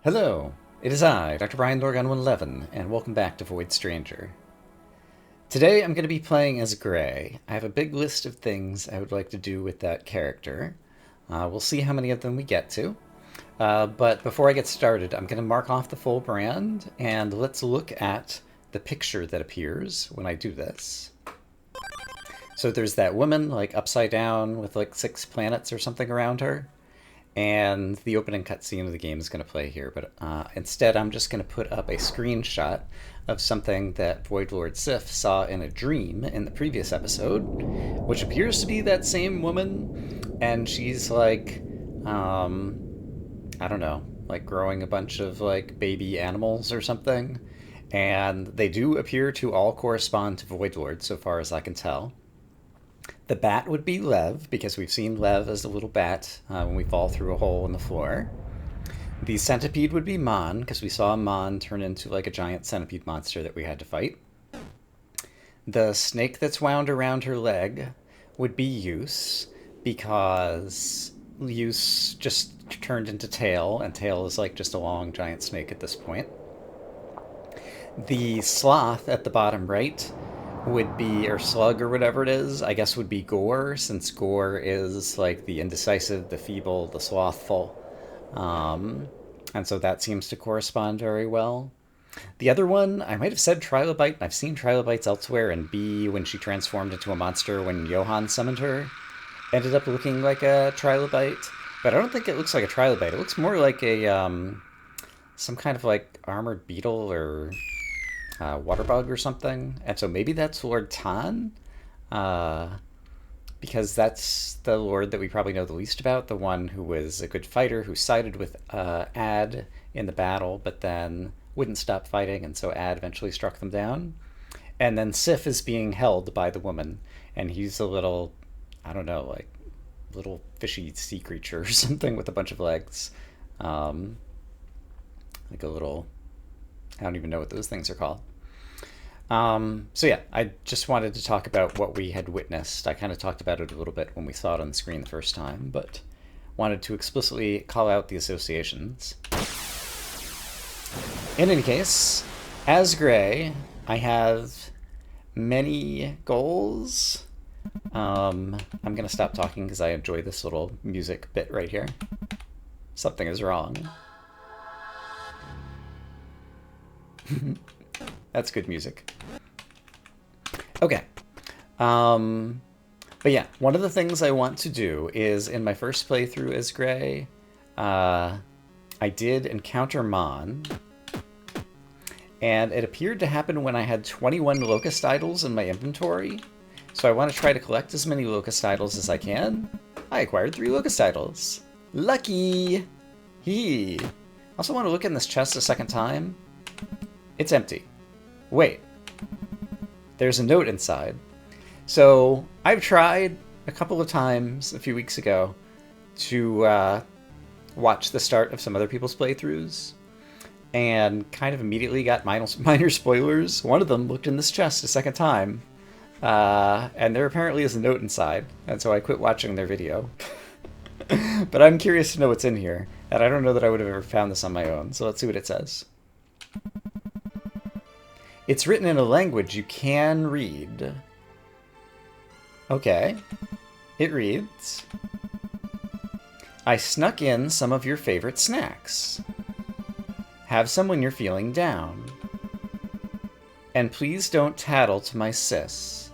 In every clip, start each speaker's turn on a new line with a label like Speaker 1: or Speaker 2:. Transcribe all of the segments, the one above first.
Speaker 1: Hello, it is I, Dr. Brian Lorgon 111, and welcome back to Void Stranger. Today I'm going to be playing as Gray. I have a big list of things I would like to do with that character. We'll see how many of them we get to. But before I get started, I'm going to mark off the full brand, and let's look at the picture that appears when I do this. So there's that woman, like, upside down with, like, 6 planets or something around her. And the opening cutscene of the game is going to play here, but instead I'm just going to put up a screenshot of something that Void Lord Sif saw in a dream in the previous episode, which appears to be that same woman, and she's like, I don't know, like growing a bunch of like baby animals or something, and they do appear to all correspond to Void Lord so far as I can tell. The bat would be Lev, because we've seen Lev as a little bat when we fall through a hole in the floor. The centipede would be Mon, because we saw Mon turn into like a giant centipede monster that we had to fight. The snake that's wound around her leg would be Use, because Use just turned into Tail, and Tail is like just a long giant snake at this point. The sloth at the bottom right would be, or slug or whatever it is, I guess would be Gore, since Gore is like the indecisive, the feeble, the slothful. And so that seems to correspond very well. The other one, I might have said Trilobite, and I've seen Trilobites elsewhere, and B, when she transformed into a monster when Johann summoned her, ended up looking like a Trilobite. But I don't think it looks like a Trilobite. It looks more like a, some kind of like armored beetle or water bug or something. And so maybe that's Lord Tan, because that's the Lord that we probably know the least about, the one who was a good fighter, who sided with Ad in the battle, but then wouldn't stop fighting, and so Ad eventually struck them down. And then Sif is being held by the woman, and he's a little, I don't know, like little fishy sea creature or something with a bunch of legs. Like a little, I don't even know what those things are called. So yeah, I just wanted to talk about what we had witnessed. I kind of talked about it a little bit when we saw it on the screen the first time, but wanted to explicitly call out the associations. In any case, as Gray, I have many goals. I'm going to stop talking because I enjoy this little music bit right here. Something is wrong. That's good music. Okay. But yeah, one of the things I want to do is, in my first playthrough as Gray, I did encounter Mon, and it appeared to happen when I had 21 Locust Idols in my inventory, so I want to try to collect as many Locust Idols as I can. I acquired 3 Locust Idols. Lucky! Hee! Also want to look in this chest a second time. It's empty. Wait. There's a note inside. So, I've tried a couple of times a few weeks ago to watch the start of some other people's playthroughs, and kind of immediately got minor spoilers. One of them looked in this chest a second time, and there apparently is a note inside, and so I quit watching their video. But I'm curious to know what's in here, and I don't know that I would have ever found this on my own, so let's see what it says. It's written in a language you can read. Okay. It reads, I snuck in some of your favorite snacks. Have some when you're feeling down. And please don't tattle to my sis.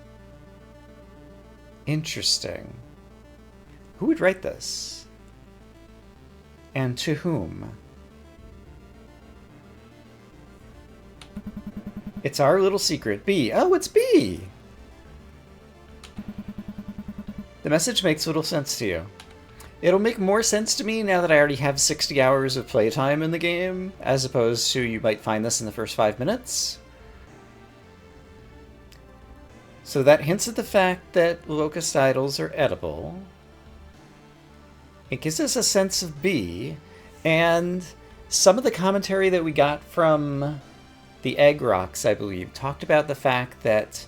Speaker 1: Interesting. Who would write this? And to whom? It's our little secret, B. Oh, it's B! The message makes little sense to you. It'll make more sense to me now that I already have 60 hours of playtime in the game, as opposed to you might find this in the first 5 minutes. So that hints at the fact that Locust Idols are edible. It gives us a sense of B, and some of the commentary that we got from the Egg Rocks, I believe, talked about the fact that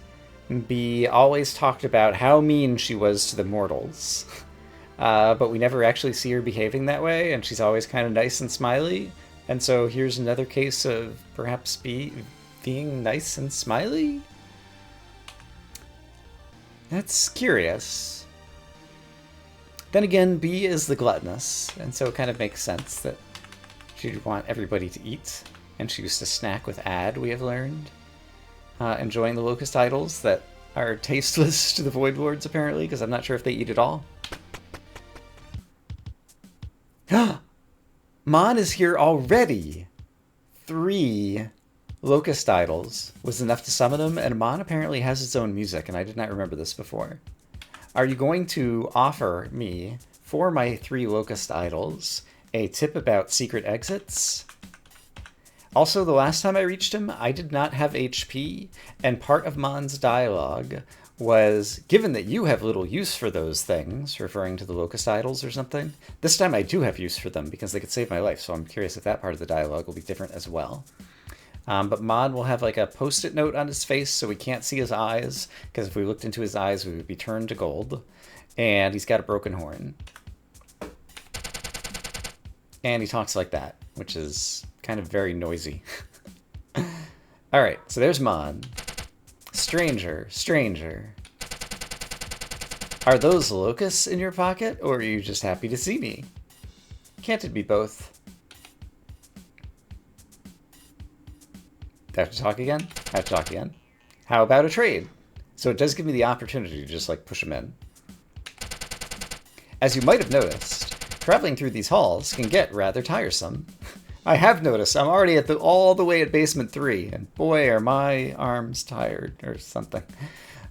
Speaker 1: B always talked about how mean she was to the mortals. But we never actually see her behaving that way, and she's always kind of nice and smiley. And so here's another case of perhaps being nice and smiley? That's curious. Then again, B is the gluttonous, and so it kind of makes sense that she'd want everybody to eat, and she used to snack with Ad, we have learned. Enjoying the locust idols that are tasteless to the Void Lords, apparently, because I'm not sure if they eat it all. Mon is here already! 3 locust idols was enough to summon him, and Mon apparently has its own music, and I did not remember this before. Are you going to offer me, for my 3 locust idols, a tip about secret exits? Also, the last time I reached him, I did not have HP, and part of Mon's dialogue was, given that you have little use for those things, referring to the locust idols or something, this time I do have use for them because they could save my life, so I'm curious if that part of the dialogue will be different as well. But Mon will have like a post-it note on his face so we can't see his eyes, because if we looked into his eyes we would be turned to gold. And he's got a broken horn. And he talks like that, which is kind of very noisy. Alright, so there's Mon. Stranger, stranger. Are those locusts in your pocket, or are you just happy to see me? Can't it be both? Do I have to talk again? I have to talk again. How about a trade? So it does give me the opportunity to just like push him in. As you might have noticed, traveling through these halls can get rather tiresome. I have noticed. I'm already at all the way at basement 3, and boy, are my arms tired or something.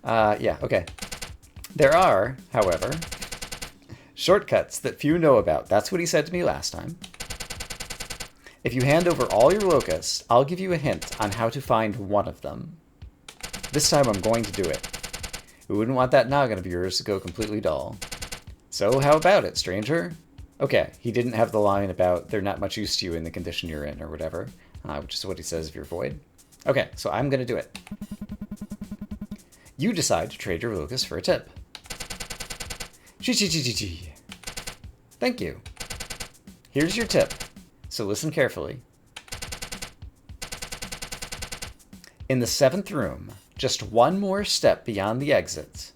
Speaker 1: Yeah, okay. There are, however, shortcuts that few know about. That's what he said to me last time. If you hand over all your locusts, I'll give you a hint on how to find one of them. This time I'm going to do it. We wouldn't want that noggin of yours to go completely dull. So how about it, stranger? Okay, he didn't have the line about they're not much use to you in the condition you're in, or whatever, which is what he says if you're void. Okay, so I'm going to do it. You decide to trade your locust for a tip. Thank you. Here's your tip, so listen carefully. In the 7th room, just one more step beyond the exit.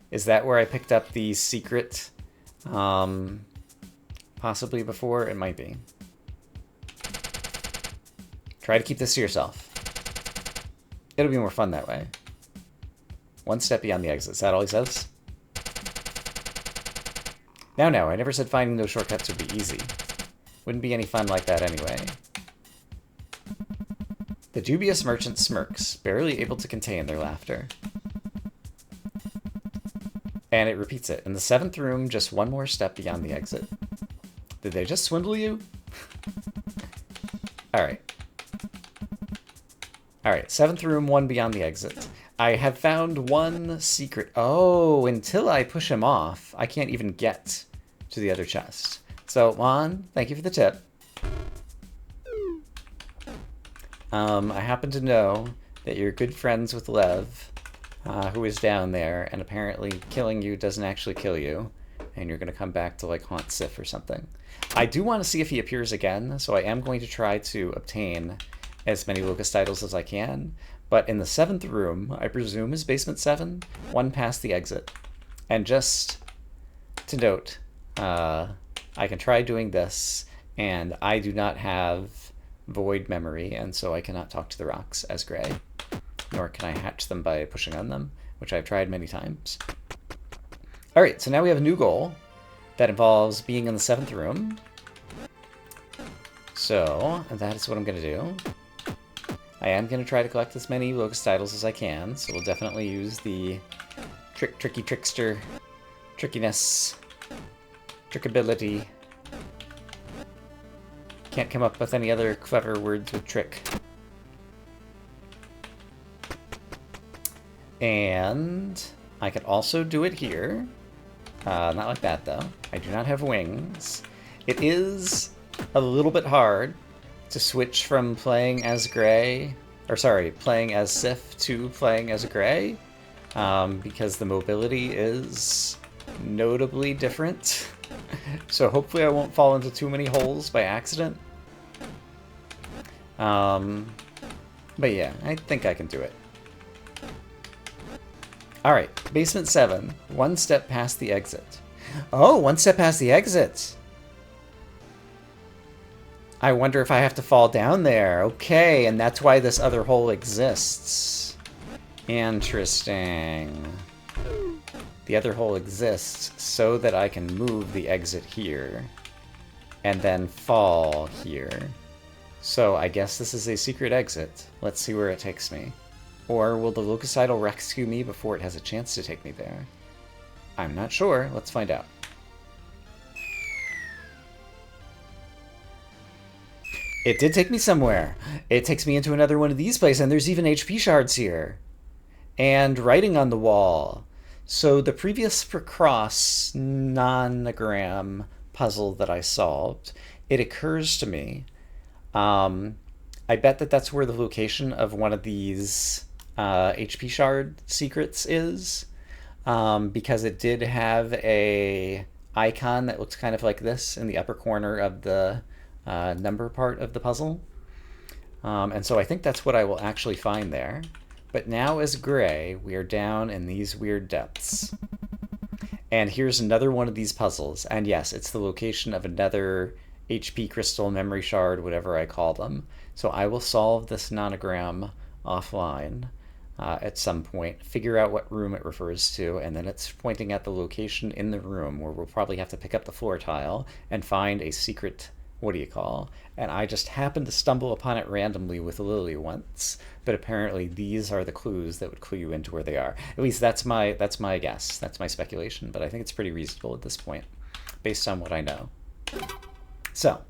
Speaker 1: Is that where I picked up the secret... Possibly before? It might be. Try to keep this to yourself. It'll be more fun that way. One step beyond the exit. Is that all he says? Now, I never said finding those shortcuts would be easy. Wouldn't be any fun like that anyway. The dubious merchant smirks, barely able to contain their laughter. And it repeats it. In the 7th room, just one more step beyond the exit. Did they just swindle you? Alright. Alright, 7th room, one beyond the exit. I have found one secret. Oh, until I push him off, I can't even get to the other chest. So, Mon, thank you for the tip. I happen to know that you're good friends with Lev, who is down there, and apparently killing you doesn't actually kill you, and you're going to come back to, like, haunt Sif or something. I do want to see if he appears again, so I am going to try to obtain as many locust titles as I can, but in the 7th room, I presume is basement 7, one past the exit. And just to note, I can try doing this, and I do not have void memory, and so I cannot talk to the rocks as Gray, nor can I hatch them by pushing on them, which I've tried many times. Alright, so now we have a new goal that involves being in the 7th room. So, that is what I'm going to do. I am going to try to collect as many locust titles as I can, so we'll definitely use the tricky trickster, trickiness, trickability. Can't come up with any other clever words with trick. And I can also do it here. Not like that, though. I do not have wings. It is a little bit hard to switch from playing as Gray, or sorry, playing as Sif to playing as Gray, because the mobility is notably different. So hopefully I won't fall into too many holes by accident. But yeah, I think I can do it. Alright, basement 7. One step past the exit. Oh, one step past the exit! I wonder if I have to fall down there. Okay, and that's why this other hole exists. Interesting. The other hole exists so that I can move the exit here. And then fall here. So I guess this is a secret exit. Let's see where it takes me. Or will the Locucidal rescue me before it has a chance to take me there? I'm not sure. Let's find out. It did take me somewhere. It takes me into another one of these places, and there's even HP shards here. And writing on the wall. So the previous cross nonogram puzzle that I solved, it occurs to me, I bet that that's where the location of one of these HP shard secrets is, because it did have a icon that looks kind of like this in the upper corner of the number part of the puzzle. And so I think that's what I will actually find there. But now as Gray, we are down in these weird depths. And here's another one of these puzzles. And yes, it's the location of another HP crystal, memory shard, whatever I call them. So I will solve this nonogram offline at some point, figure out what room it refers to, and then it's pointing at the location in the room where we'll probably have to pick up the floor tile and find a secret, what do you call? And I just happened to stumble upon it randomly with Lily once, but apparently these are the clues that would clue you into where they are. At least that's my guess, that's my speculation, but I think it's pretty reasonable at this point, based on what I know. So,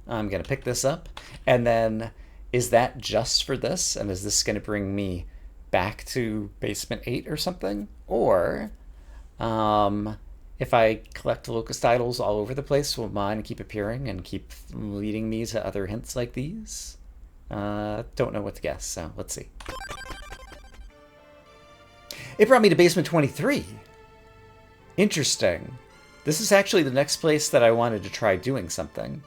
Speaker 1: I'm going to pick this up, and then is that just for this? And is this going to bring me back to basement 8 or something? Or, if I collect locust idols all over the place, will mine keep appearing and keep leading me to other hints like these? Don't know what to guess, so let's see. It brought me to basement 23. Interesting. This is actually the next place that I wanted to try doing something.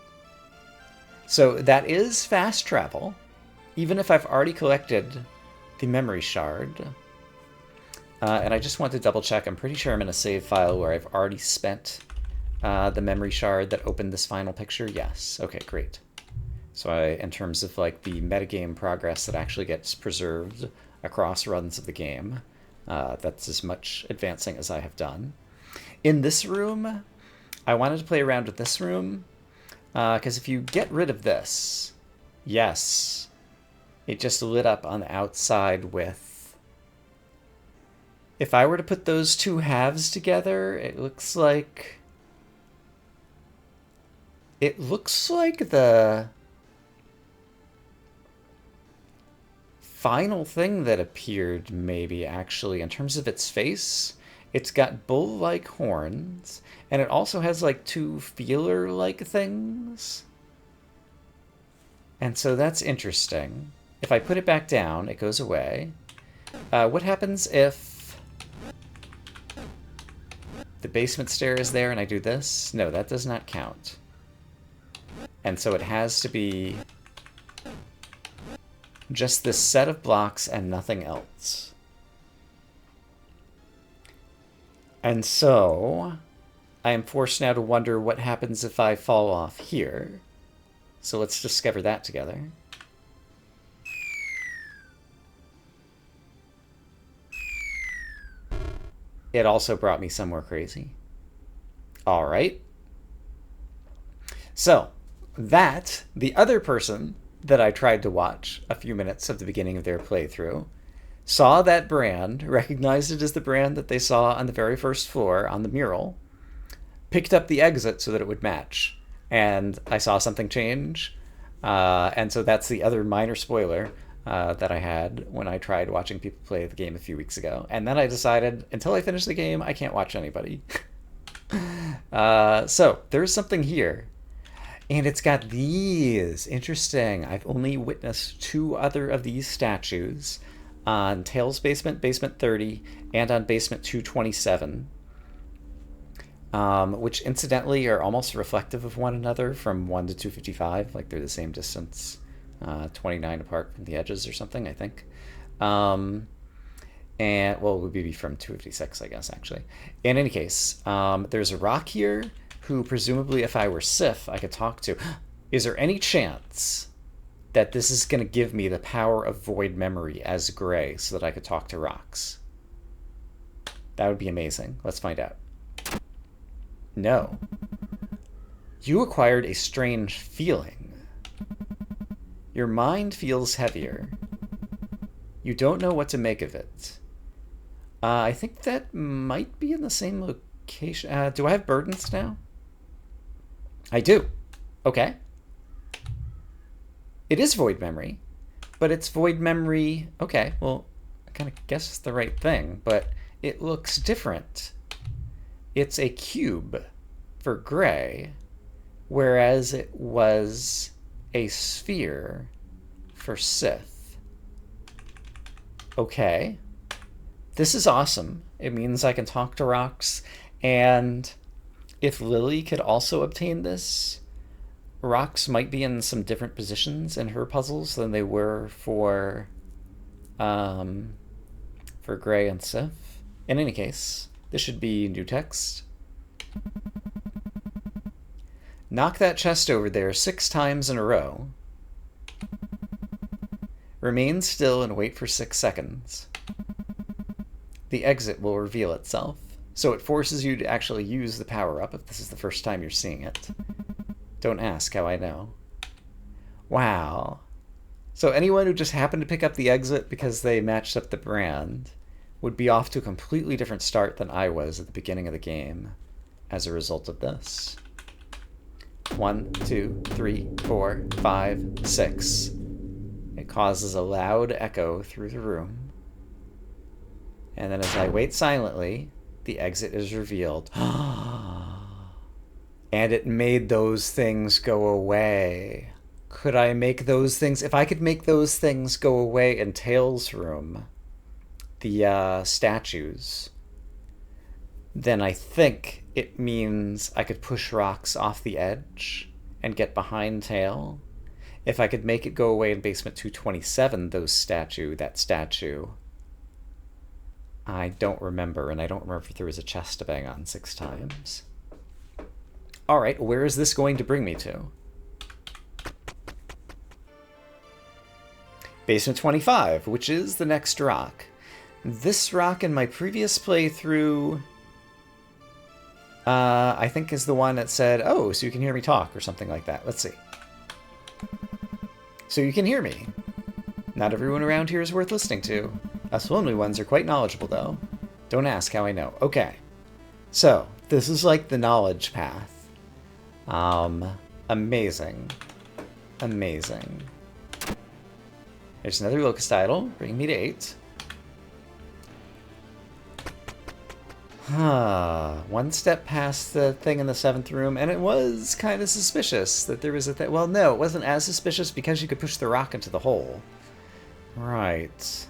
Speaker 1: So that is fast travel, even if I've already collected the memory shard. And I just want to double check. I'm pretty sure I'm in a save file where I've already spent the memory shard that opened this final picture. Yes. Okay, great. So in terms of like the metagame progress that actually gets preserved across runs of the game, that's as much advancing as I have done. In this room, I wanted to play around with this room, because if you get rid of this, yes, it just lit up on the outside with... If I were to put those two halves together, it looks like... It looks like the final thing that appeared, maybe, actually, in terms of its face. It's got bull-like horns, and it also has like two feeler-like things. And so that's interesting. If I put it back down, it goes away. What happens if the basement stair is there and I do this? No, that does not count. And so it has to be just this set of blocks and nothing else. And so, I am forced now to wonder what happens if I fall off here. So let's discover that together. It also brought me somewhere crazy. All right. So, the other person that I tried to watch a few minutes of the beginning of their playthrough, saw that brand, recognized it as the brand that they saw on the very first floor on the mural, picked up the exit so that it would match. And I saw something change. And so that's the other minor spoiler that I had when I tried watching people play the game a few weeks ago. And then I decided, until I finish the game, I can't watch anybody. So there's something here. And it's got these. Interesting. I've only witnessed 2 other of these statues on Tails Basement, Basement 30, and on Basement 227, which incidentally are almost reflective of one another from 1 to 255, like they're the same distance 29 apart from the edges or something, I think. And, well, it would be from 256, I guess, actually. In any case, there's a rock here who, presumably, if I were Sif, I could talk to. Is there any chance that this is going to give me the power of void memory as Gray so that I could talk to rocks? That would be amazing. Let's find out. No. You acquired a strange feeling. Your mind feels heavier. You don't know what to make of it. I think that might be in the same location. Do I have burdens now? I do. Okay. It is void memory, but it's void memory. Okay, well, I kind of guess it's the right thing, but it looks different. It's a cube for Gray, whereas it was a sphere for Sith. Okay. This is awesome. It means I can talk to rocks, and if Lily could also obtain this, rocks might be in some different positions in her puzzles than they were for Gray and Sif. In any case, this should be new text. Knock that chest over there 6 times in a row. Remain still and wait for 6 seconds. The exit will reveal itself. So it forces you to actually use the power-up if this is the first time you're seeing it. Don't ask how I know. Wow. So anyone who just happened to pick up the exit because they matched up the brand would be off to a completely different start than I was at the beginning of the game as a result of this. 1, 2, 3, 4, 5, 6. It causes a loud echo through the room. And then as I wait silently, the exit is revealed. And it made those things go away. Could I make those things? If I could make those things go away in Tails' room, the statues, then I think it means I could push rocks off the edge and get behind Tail. If I could make it go away in basement 227, that statue, I don't remember, and I don't remember if there was a chest to bang on 6 times. Alright, where is this going to bring me to? Basement 25, which is the next rock. This rock in my previous playthrough, I think is the one that said, oh, so you can hear me talk, or something like that. Let's see. So you can hear me. Not everyone around here is worth listening to. Us lonely ones are quite knowledgeable, though. Don't ask how I know. Okay. So, this is like the knowledge path. Amazing. Amazing. There's another locust idol, bringing me to 8. One step past the thing in the 7th room, and it was kind of suspicious that there was a thing. Well, no, it wasn't as suspicious because you could push the rock into the hole. Right.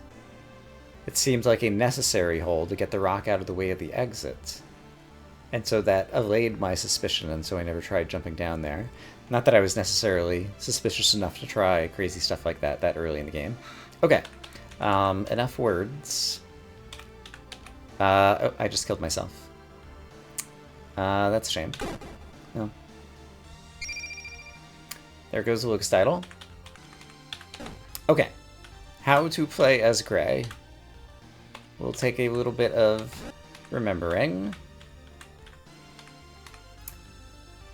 Speaker 1: It seemed like a necessary hole to get the rock out of the way of the exit. And so that allayed my suspicion, and so I never tried jumping down there. Not that I was necessarily suspicious enough to try crazy stuff like that early in the game. Okay. Enough words. Oh, I just killed myself. That's a shame. No. There goes the locust idol. Okay. How to play as Gray. We'll take a little bit of remembering.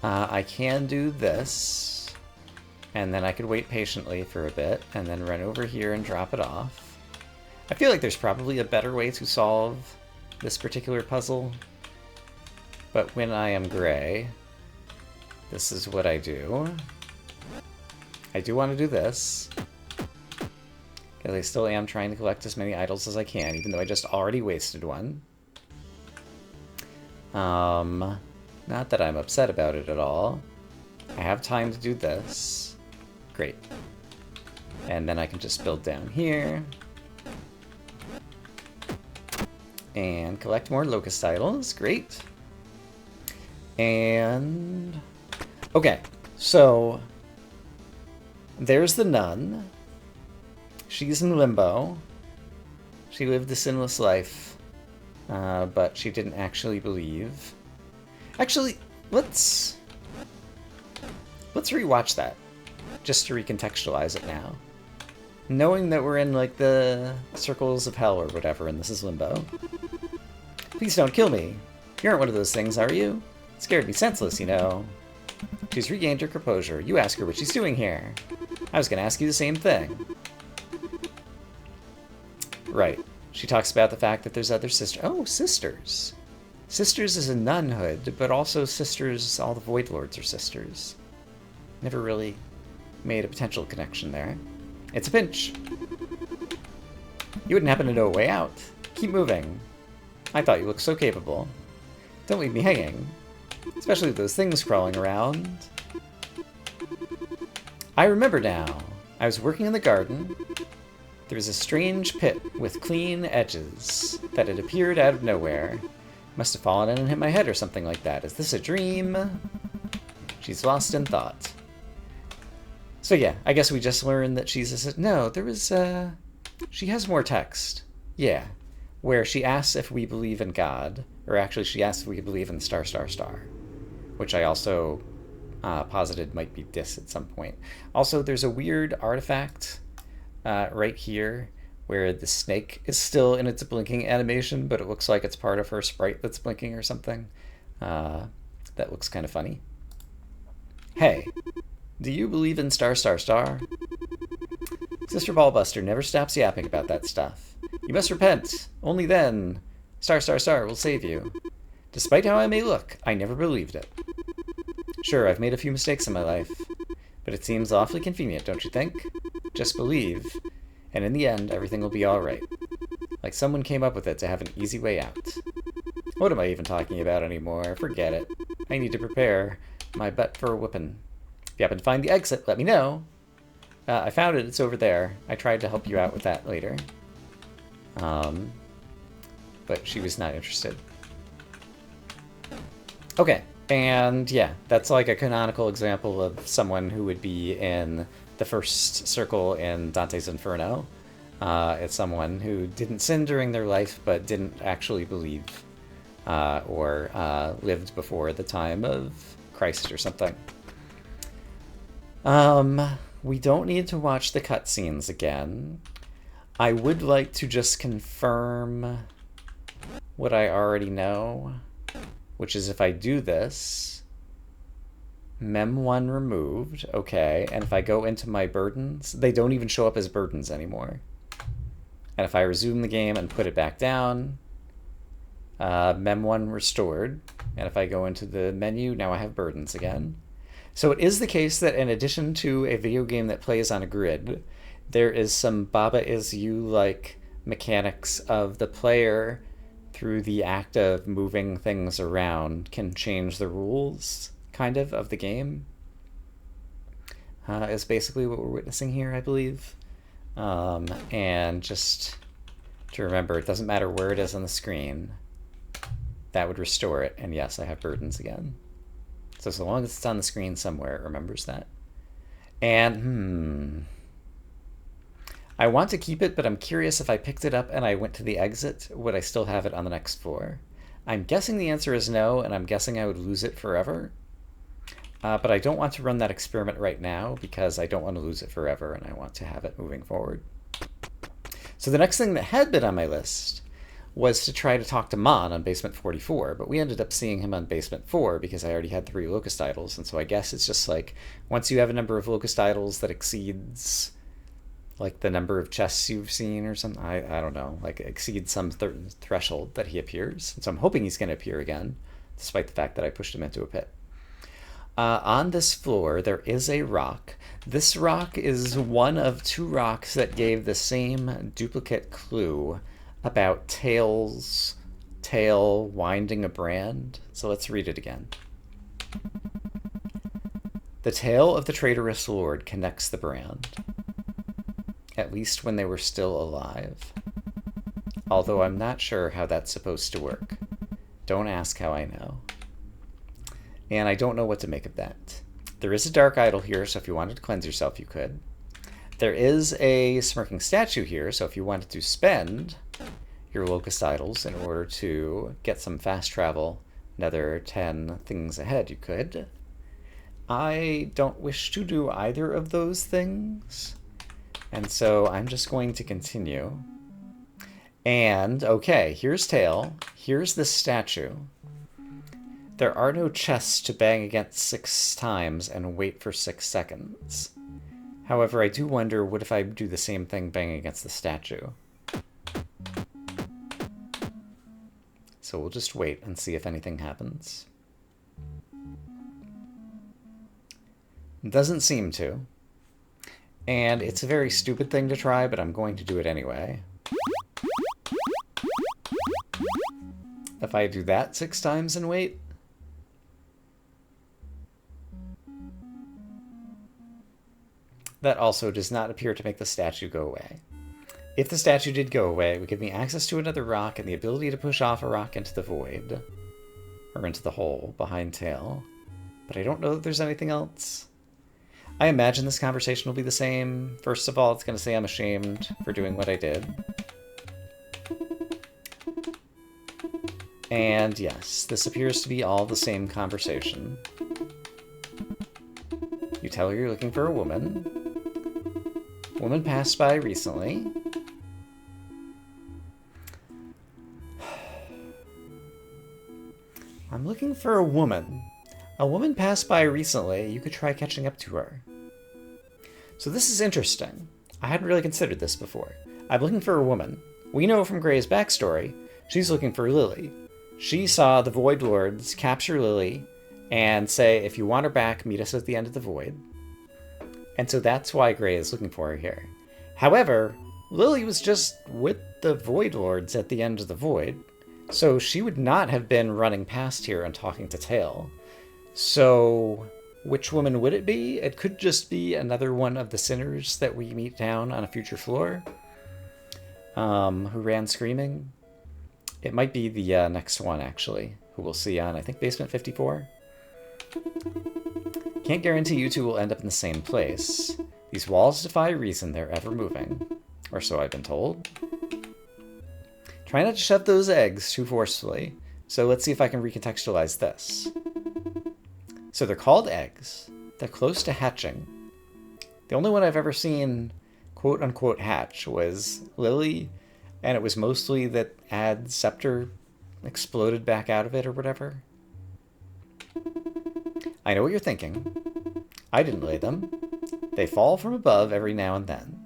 Speaker 1: I can do this, and then I could wait patiently for a bit, and then run over here and drop it off. I feel like there's probably a better way to solve this particular puzzle, but when I am Gray, this is what I do. I do want to do this, because I still am trying to collect as many idols as I can, even though I just already wasted one. Not that I'm upset about it at all. I have time to do this. Great. And then I can just build down here. And collect more locust idols. Great. And... okay, so... There's the nun. She's in limbo. She lived a sinless life, but she didn't actually believe. Actually, let's rewatch that, just to recontextualize it now. Knowing that we're in, like, the circles of hell or whatever, and this is limbo. Please don't kill me. You aren't one of those things, are you? It scared me senseless, you know. She's regained her composure. You ask her what she's doing here. I was going to ask you the same thing. Right. She talks about the fact that there's other sisters. Oh, sisters. Sisters is a nunhood, but also sisters, all the Void Lords are sisters. Never really made a potential connection there. It's a pinch. You wouldn't happen to know a way out. Keep moving. I thought you looked so capable. Don't leave me hanging. Especially with those things crawling around. I remember now. I was working in the garden. There was a strange pit with clean edges that had appeared out of nowhere. Must have fallen in and hit my head or something like that. Is this a dream? She's lost in thought. So yeah, I guess we just learned that she's a... No, there was... She has more text. Yeah. Where she asks if we believe in God. Or actually, she asks if we believe in star, star, star. Which I also posited might be Dis at some point. Also, there's a weird artifact right here where the snake is still in its blinking animation, but it looks like it's part of her sprite that's blinking or something. That looks kind of funny. Hey, do you believe in star, star, star? Sister Ballbuster never stops yapping about that stuff. You must repent. Only then, star, star, star will save you. Despite how I may look, I never believed it. Sure, I've made a few mistakes in my life, but it seems awfully convenient, don't you think? Just believe, and in the end, everything will be alright. Like someone came up with it to have an easy way out. What am I even talking about anymore? Forget it. I need to prepare my butt for a whooping. If you happen to find the exit, let me know. I found it, it's over there. I tried to help you out with that later. But she was not interested. Okay, and yeah, that's like a canonical example of someone who would be in the first circle in Dante's Inferno. It's someone who didn't sin during their life, but didn't actually believe, or lived before the time of Christ or something. We don't need to watch the cutscenes again. I would like to just confirm what I already know, which is if I do this, Mem1 removed, okay, and if I go into my burdens, they don't even show up as burdens anymore. And if I resume the game and put it back down, Mem1 restored, and if I go into the menu, now I have burdens again. So it is the case that in addition to a video game that plays on a grid, there is some Baba Is You-like mechanics of the player through the act of moving things around can change the rules, kind of the game. Is basically what we're witnessing here, I believe. And just to remember, it doesn't matter where it is on the screen. That would restore it, and yes, I have burdens again. So long as it's on the screen somewhere, it remembers that. And, I want to keep it, but I'm curious if I picked it up and I went to the exit, would I still have it on the next floor? I'm guessing the answer is no, and I'm guessing I would lose it forever. But I don't want to run that experiment right now because I don't want to lose it forever, and I want to have it moving forward. So the next thing that had been on my list was to try to talk to Mon on Basement 44, but we ended up seeing him on Basement 4 because I already had 3 Locust Idols, and so I guess it's just like, once you have a number of Locust Idols that exceeds, like, the number of chests you've seen or something, I don't know, like, exceeds some threshold that he appears, and so I'm hoping he's going to appear again, despite the fact that I pushed him into a pit. On this floor, there is a rock. This rock is one of 2 rocks that gave the same duplicate clue about Tail's tail winding a brand. So let's read it again. The tail of the traitorous lord connects the brand, at least when they were still alive. Although I'm not sure how that's supposed to work. Don't ask how I know. And I don't know what to make of that. There is a dark idol here, so if you wanted to cleanse yourself, you could. There is a smirking statue here, so if you wanted to spend your locust idols in order to get some fast travel, another 10 things ahead, you could. I don't wish to do either of those things, and so I'm just going to continue. And, okay, here's Tail. Here's this statue. There are no chests to bang against 6 times and wait for 6 seconds. However, I do wonder, what if I do the same thing banging against the statue? So we'll just wait and see if anything happens. It doesn't seem to. And it's a very stupid thing to try, but I'm going to do it anyway. If I do that 6 times and wait... that also does not appear to make the statue go away. If the statue did go away, it would give me access to another rock and the ability to push off a rock into the void. Or into the hole behind Tail. But I don't know that there's anything else. I imagine this conversation will be the same. First of all, it's going to say I'm ashamed for doing what I did. And yes, this appears to be all the same conversation. You tell her you're looking for a woman. Woman passed by recently. I'm looking for a woman. A woman passed by recently. You could try catching up to her. So this is interesting. I hadn't really considered this before. I'm looking for a woman. We know from Gray's backstory, she's looking for Lily. She saw the Void Lords capture Lily and say, if you want her back, meet us at the end of the Void. And so that's why Gray is looking for her here. However, Lily was just with the Void Lords at the end of the Void, so she would not have been running past here and talking to Tail. So, which woman would it be? It could just be another one of the sinners that we meet down on a future floor, who ran screaming. It might be the next one, actually, who we'll see on, I think, Basement 54. Can't guarantee you two will end up in the same place. These walls defy reason, they're ever moving. Or so I've been told. Try not to shove those eggs too forcefully. So let's see if I can recontextualize this. So they're called eggs. They're close to hatching. The only one I've ever seen quote-unquote hatch was Lily, and it was mostly that Ad's scepter exploded back out of it or whatever. I know what you're thinking. I didn't lay them. They fall from above every now and then.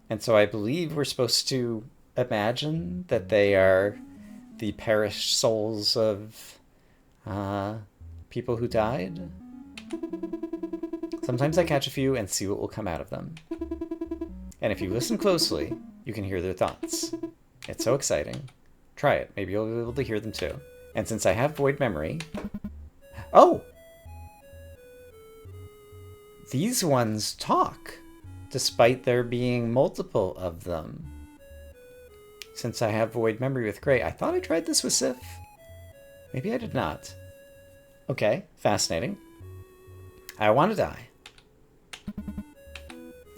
Speaker 1: And so I believe we're supposed to imagine that they are the perished souls of people who died. Sometimes I catch a few and see what will come out of them. And if you listen closely, you can hear their thoughts. It's so exciting. Try it. Maybe you'll be able to hear them too. And since I have void memory... Oh! These ones talk, despite there being multiple of them. Since I have void memory with Gray, I thought I tried this with Sif. Maybe I did not. Okay, fascinating. I want to die.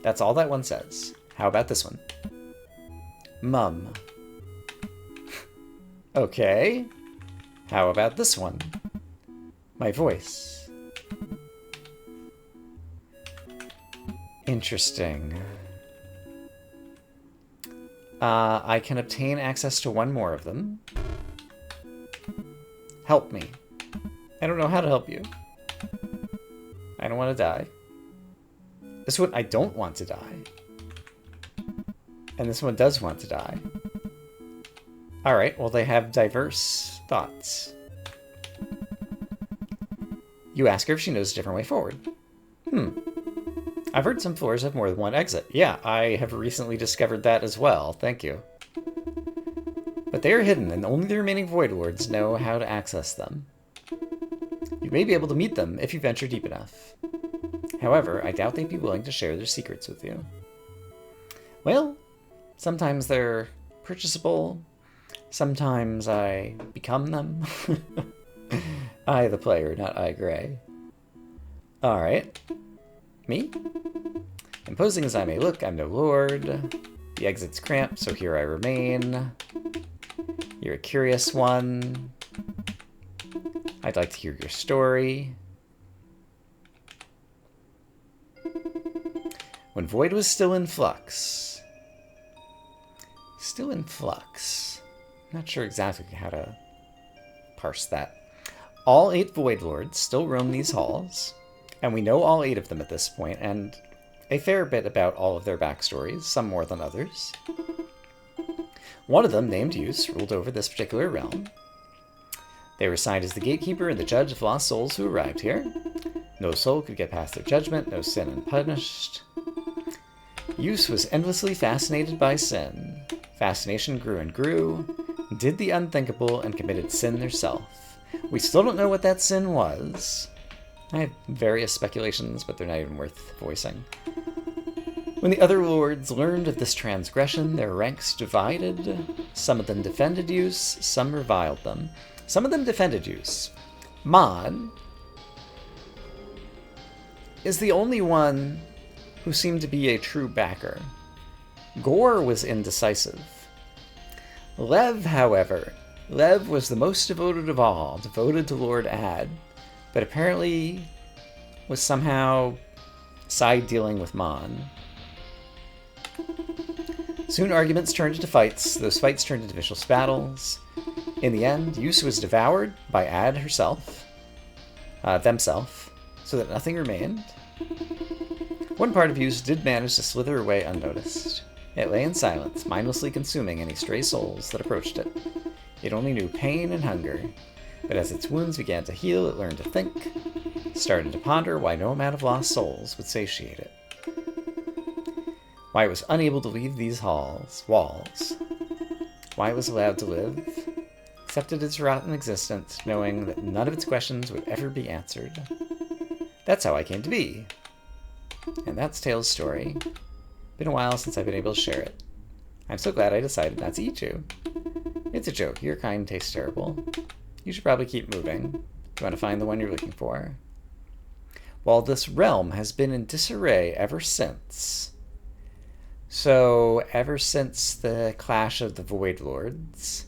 Speaker 1: That's all that one says. How about this one? Mum. Okay. How about this one? My voice. Interesting. I can obtain access to one more of them. Help me. I don't know how to help you. I don't want to die. This one, I don't want to die. And this one does want to die. Alright, well they have diverse thoughts. You ask her if she knows a different way forward. I've heard some floors have more than one exit. Yeah, I have recently discovered that as well. Thank you. But they are hidden, and only the remaining Void Lords know how to access them. You may be able to meet them if you venture deep enough. However, I doubt they'd be willing to share their secrets with you. Well, sometimes they're purchasable. Sometimes I become them. I, the player, not I, Gray. Alright. Me? Imposing as I may look, I'm no lord. The exit's cramped, so here I remain. You're a curious one. I'd like to hear your story. When Void was still in flux. Still in flux. Not sure exactly how to parse that. All 8 Void Lords still roam these halls, and we know all 8 of them at this point, and a fair bit about all of their backstories, some more than others. One of them, named Use, ruled over this particular realm. They were assigned as the gatekeeper and the judge of lost souls who arrived here. No soul could get past their judgment, no sin unpunished. Use was endlessly fascinated by sin. Fascination grew and grew, did the unthinkable, and committed sin theirself. We still don't know what that sin was. I have various speculations, but they're not even worth voicing. When the other lords learned of this transgression, their ranks divided. Some of them defended Use, some reviled them. Some of them defended Use. Mon is the only one who seemed to be a true backer. Gore was indecisive. Lev, however, Lev was the most devoted of all, devoted to Lord Ad, but apparently was somehow side-dealing with Mon. Soon arguments turned into fights. Those fights turned into vicious battles. In the end, Use was devoured by Ad herself, themself, so that nothing remained. One part of Use did manage to slither away unnoticed. It lay in silence, mindlessly consuming any stray souls that approached it. It only knew pain and hunger, but as its wounds began to heal, it learned to think, started to ponder why no amount of lost souls would satiate it. Why it was unable to leave these walls. Why it was allowed to live, accepted its rotten existence, knowing that none of its questions would ever be answered. That's how I came to be. And that's Tails' story. Been a while since I've been able to share it. I'm so glad I decided not to eat you. It's a joke. Your kind tastes terrible. You should probably keep moving. You want to find the one you're looking for. While this realm has been in disarray ever since. So, ever since the clash of the Void Lords,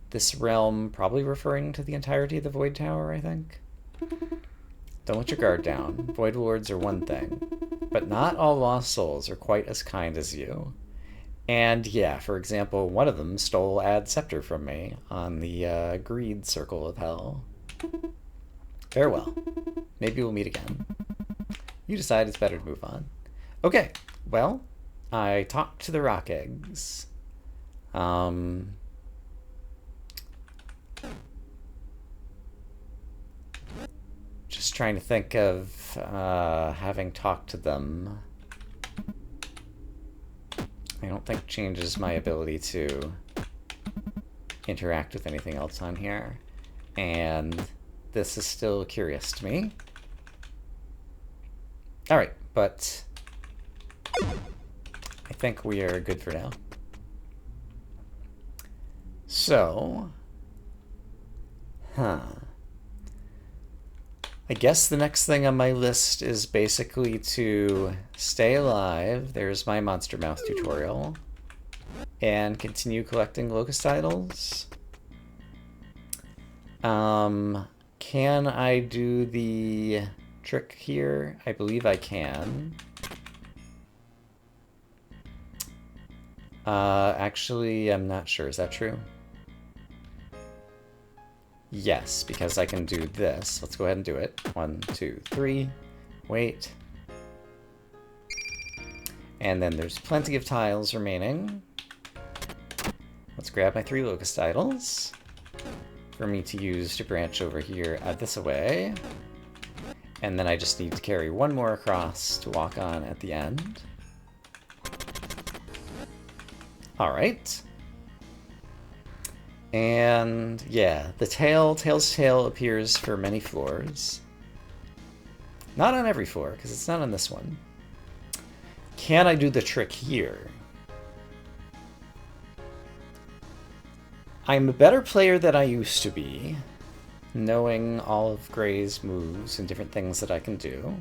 Speaker 1: this realm, probably referring to the entirety of the Void Tower, I think. Don't let your guard down. Void Lords are one thing, but not all lost souls are quite as kind as you. And yeah, for example, one of them stole Ad's scepter from me on the greed circle of hell. Farewell. Maybe we'll meet again. You decide it's better to move on. Okay, well, I talked to the rock eggs. Just trying to think of having talked to them. I don't think changes my ability to interact with anything else on here. And this is still curious to me. Alright, but I think we are good for now. So, I guess the next thing on my list is basically to stay alive. There's my Monster Mouth tutorial. And continue collecting Locust Idols. Can I do the trick here? I believe I can. Actually, I'm not sure. Is that true? Yes, because I can do this. Let's go ahead and do it. 1, 2, 3. Wait. And then there's plenty of tiles remaining. Let's grab my 3 Locust Idols for me to use to branch over here this way. And then I just need to carry one more across to walk on at the end. Alright. And yeah, the Tails' tail appears for many floors. Not on every floor, because it's not on this one. Can I do the trick here? I'm a better player than I used to be, knowing all of Gray's moves and different things that I can do.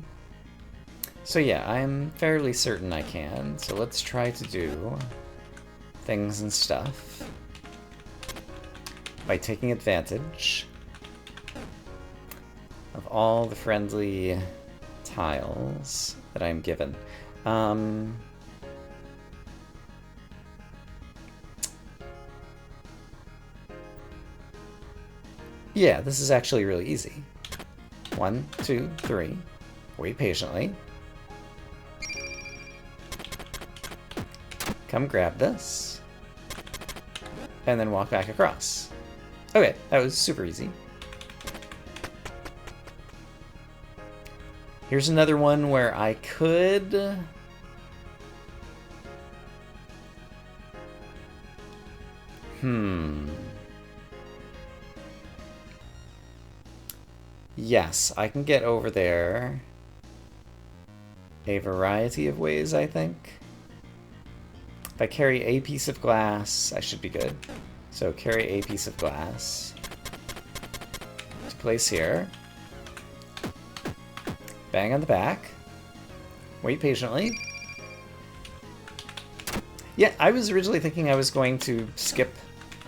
Speaker 1: So yeah, I'm fairly certain I can. So let's try to do things and stuff by taking advantage of all the friendly tiles that I'm given. Yeah, this is actually really easy. 1, 2, 3. Wait patiently. Come grab this. And then walk back across. Okay, that was super easy. Here's another one where I could... Yes, I can get over there a variety of ways, I think. If I carry a piece of glass, I should be good. So carry a piece of glass to place here. Bang on the back. Wait patiently. Yeah, I was originally thinking I was going to skip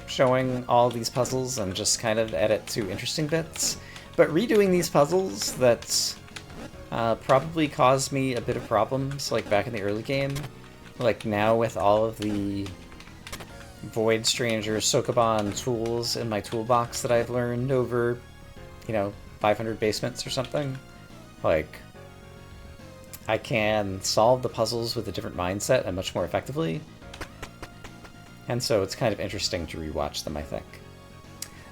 Speaker 1: showing all these puzzles and just kind of edit to interesting bits. But redoing these puzzles that probably caused me a bit of problems, like back in the early game. Like now with all of the Void Stranger Sokoban tools in my toolbox that I've learned over, 500 basements or something. Like, I can solve the puzzles with a different mindset and much more effectively. And so it's kind of interesting to rewatch them, I think.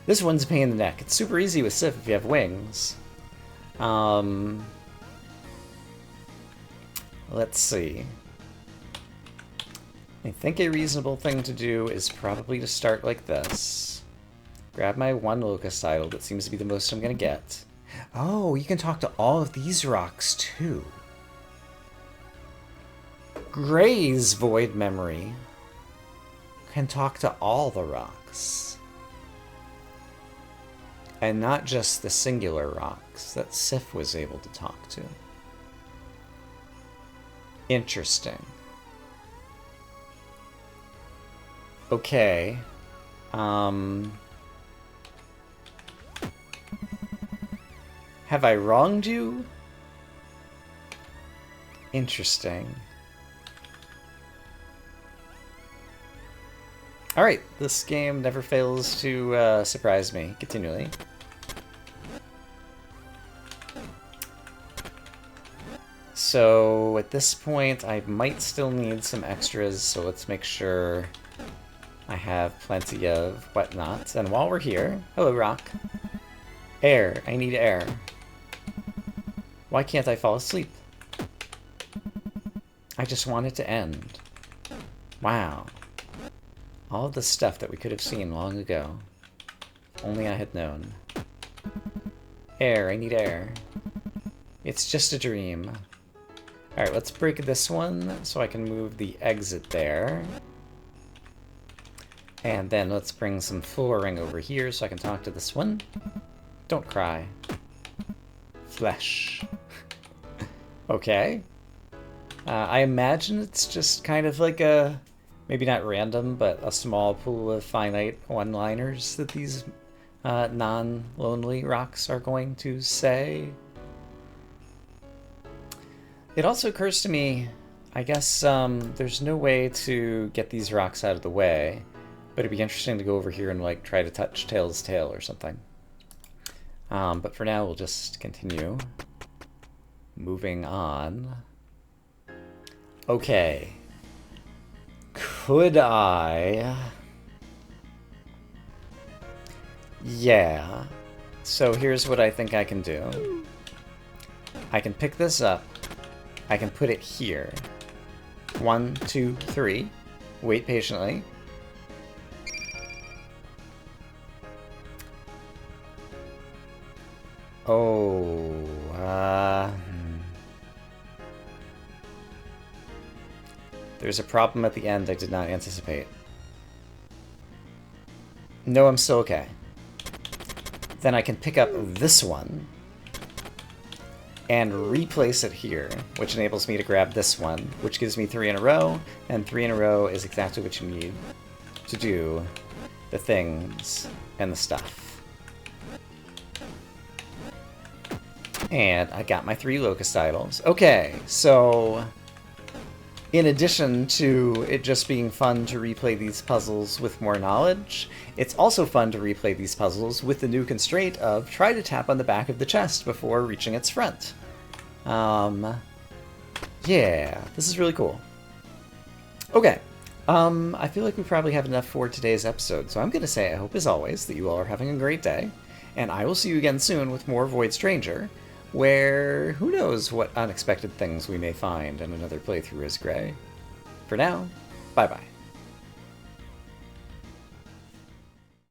Speaker 1: This one's a pain in the neck. It's super easy with Sif if you have wings. Let's see. I think a reasonable thing to do is probably to start like this. Grab my one locust idol that seems to be the most I'm gonna get. Oh, you can talk to all of these rocks too. Gray's void memory can talk to all the rocks. And not just the singular rocks that Sif was able to talk to. Interesting. Okay. Have I wronged you? Interesting. Alright, this game never fails to surprise me continually. So at this point, I might still need some extras, so let's make sure I have plenty of whatnot. And while we're here, hello rock. Air, I need air. Why can't I fall asleep? I just want it to end. Wow. All of the stuff that we could have seen long ago. If only I had known. Air, I need air. It's just a dream. Alright, let's break this one so I can move the exit there. And then let's bring some flooring over here so I can talk to this one. Don't cry. Flesh. Okay. I imagine it's just kind of like a, maybe not random, but a small pool of finite one-liners that these non-lonely rocks are going to say. It also occurs to me, I guess there's no way to get these rocks out of the way, but it'd be interesting to go over here and like try to touch Tail's tail or something. But for now, we'll just continue moving on. Okay. Could I... Yeah. So here's what I think I can do. I can pick this up. I can put it here. 1, 2, 3. Wait patiently. Oh, there's a problem at the end I did not anticipate. No, I'm still okay. Then I can pick up this one. and replace it here, which enables me to grab this one, which gives me 3 in a row, and 3 in a row is exactly what you need to do the things and the stuff. And I got my 3 locust idols. Okay, so in addition to it just being fun to replay these puzzles with more knowledge, it's also fun to replay these puzzles with the new constraint of try to tap on the back of the chest before reaching its front. Yeah, this is really cool. Okay, I feel like we probably have enough for today's episode, so I'm going to say I hope, as always, that you all are having a great day, and I will see you again soon with more Void Stranger, where who knows what unexpected things we may find in another playthrough as Gray. For now, bye-bye.